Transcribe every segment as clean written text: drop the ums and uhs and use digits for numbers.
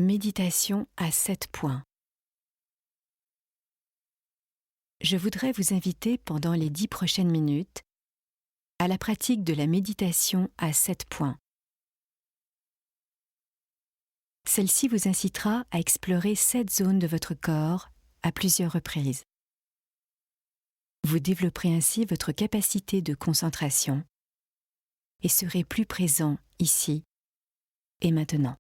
Méditation à 7 points. Je voudrais vous inviter pendant les 10 prochaines minutes à la pratique de la méditation à 7 points. Celle-ci vous incitera à explorer 7 zones de votre corps à plusieurs reprises. Vous développerez ainsi votre capacité de concentration et serez plus présent ici et maintenant.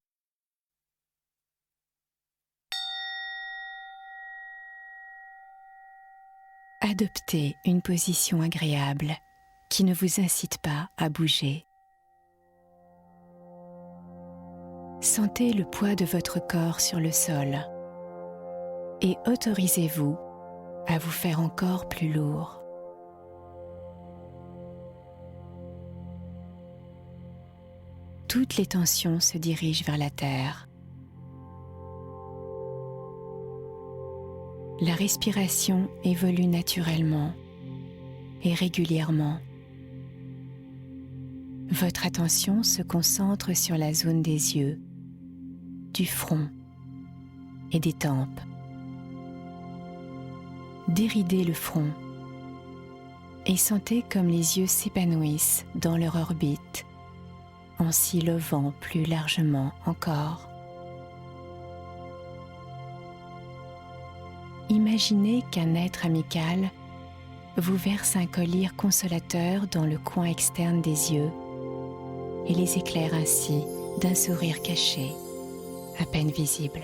Adoptez une position agréable qui ne vous incite pas à bouger. Sentez le poids de votre corps sur le sol et autorisez-vous à vous faire encore plus lourd. Toutes les tensions se dirigent vers la terre. La respiration évolue naturellement et régulièrement. Votre attention se concentre sur la zone des yeux, du front et des tempes. Déridez le front et sentez comme les yeux s'épanouissent dans leur orbite en s'y levant plus largement encore. Imaginez qu'un être amical vous verse un collier consolateur dans le coin externe des yeux et les éclaire ainsi d'un sourire caché, à peine visible.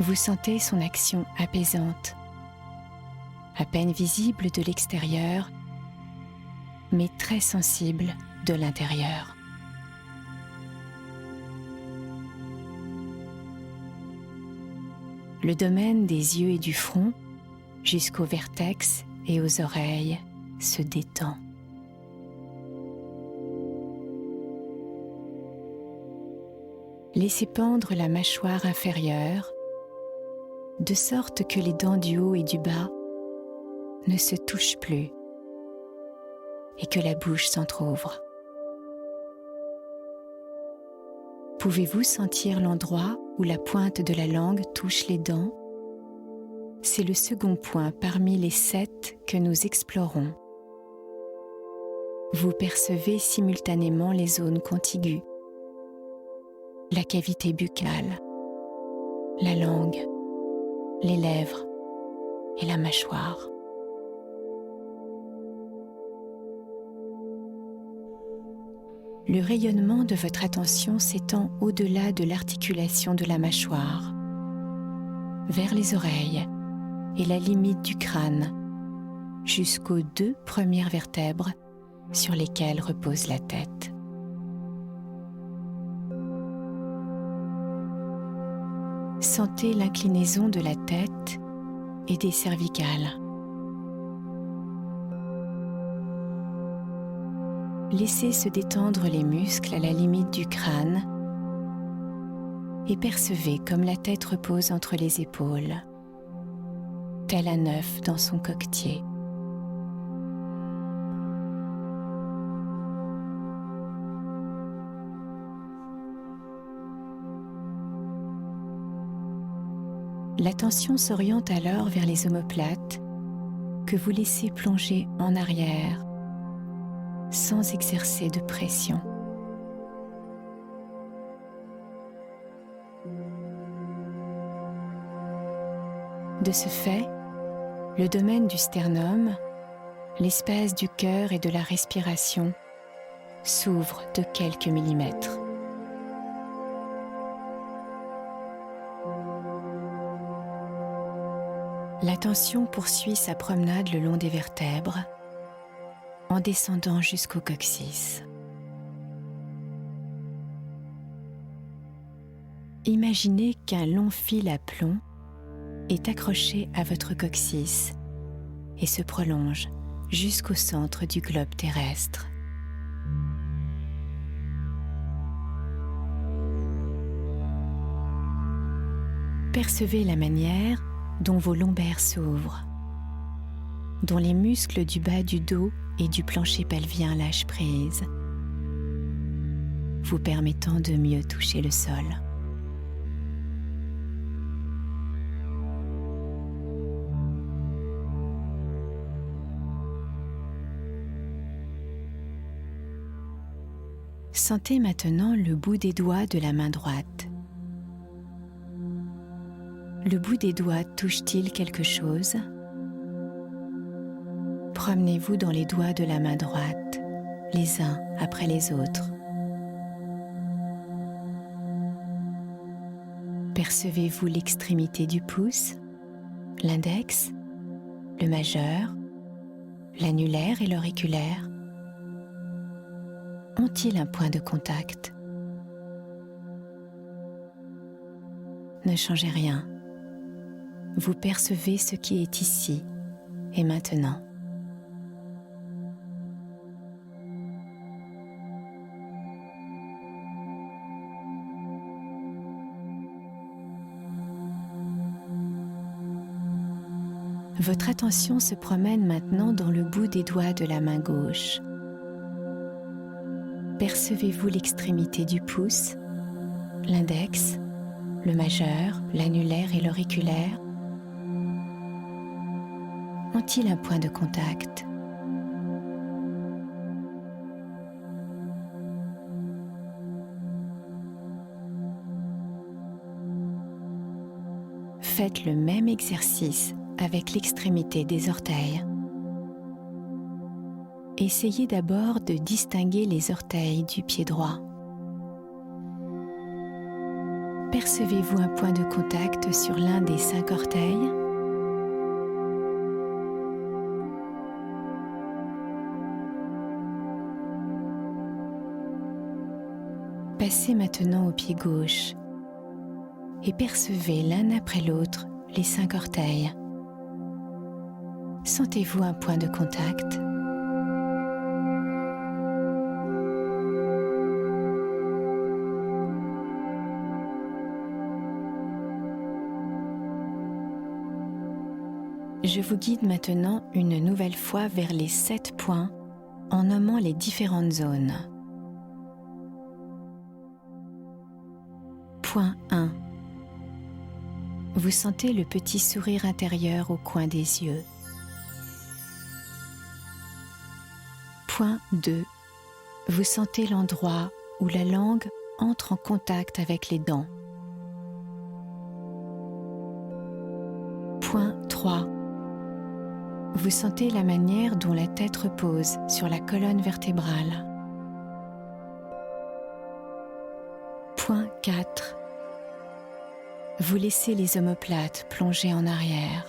Vous sentez son action apaisante, à peine visible de l'extérieur, mais très sensible de l'intérieur. Le domaine des yeux et du front, jusqu'au vertex et aux oreilles, se détend. Laissez pendre la mâchoire inférieure, de sorte que les dents du haut et du bas ne se touchent plus et que la bouche s'entr'ouvre. Pouvez-vous sentir l'endroit où la pointe de la langue touche les dents? C'est le second point parmi les 7 que nous explorons. Vous percevez simultanément les zones contiguës, la cavité buccale, la langue, les lèvres et la mâchoire. Le rayonnement de votre attention s'étend au-delà de l'articulation de la mâchoire, vers les oreilles et la limite du crâne, jusqu'aux 2 premières vertèbres sur lesquelles repose la tête. Sentez l'inclinaison de la tête et des cervicales. Laissez se détendre les muscles à la limite du crâne et percevez comme la tête repose entre les épaules, tel un œuf dans son coquetier. L'attention s'oriente alors vers les omoplates que vous laissez plonger en arrière sans exercer de pression. De ce fait, le domaine du sternum, l'espace du cœur et de la respiration s'ouvre de quelques millimètres. L'attention poursuit sa promenade le long des vertèbres, en descendant jusqu'au coccyx. Imaginez qu'un long fil à plomb est accroché à votre coccyx et se prolonge jusqu'au centre du globe terrestre. Percevez la manière dont vos lombaires s'ouvrent, dont les muscles du bas du dos et du plancher pelvien lâche prise, vous permettant de mieux toucher le sol. Sentez maintenant le bout des doigts de la main droite. Le bout des doigts touche-t-il quelque chose ? Promenez-vous dans les doigts de la main droite, les uns après les autres. Percevez-vous l'extrémité du pouce, l'index, le majeur, l'annulaire et l'auriculaire ? Ont-ils un point de contact ? Ne changez rien. Vous percevez ce qui est ici et maintenant. Votre attention se promène maintenant dans le bout des doigts de la main gauche. Percevez-vous l'extrémité du pouce, l'index, le majeur, l'annulaire et l'auriculaire ? Ont-ils un point de contact ? Faites le même exercice avec l'extrémité des orteils. Essayez d'abord de distinguer les orteils du pied droit. Percevez-vous un point de contact sur l'un des 5 orteils ? Passez maintenant au pied gauche et percevez l'un après l'autre les 5 orteils. Sentez-vous un point de contact ? Je vous guide maintenant une nouvelle fois vers les 7 points en nommant les différentes zones. Point 1. Vous sentez le petit sourire intérieur au coin des yeux. Point 2. Vous sentez l'endroit où la langue entre en contact avec les dents. Point 3. Vous sentez la manière dont la tête repose sur la colonne vertébrale. Point 4. Vous laissez les omoplates plonger en arrière.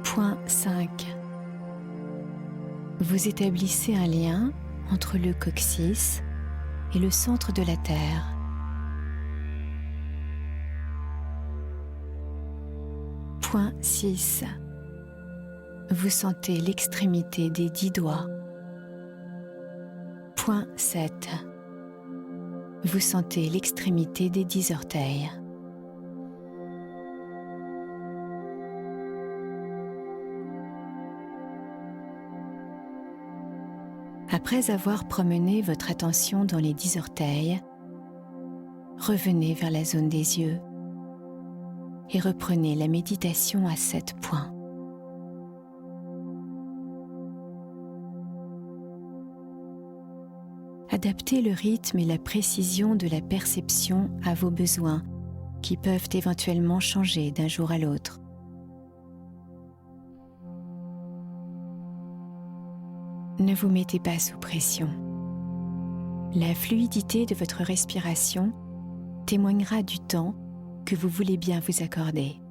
Point 5. Vous établissez un lien entre le coccyx et le centre de la Terre. Point 6. Vous sentez l'extrémité des 10 doigts. Point 7. Vous sentez l'extrémité des 10 orteils. Après avoir promené votre attention dans les 10 orteils, revenez vers la zone des yeux et reprenez la méditation à 7 points. Adaptez le rythme et la précision de la perception à vos besoins qui peuvent éventuellement changer d'un jour à l'autre. Ne vous mettez pas sous pression. La fluidité de votre respiration témoignera du temps que vous voulez bien vous accorder.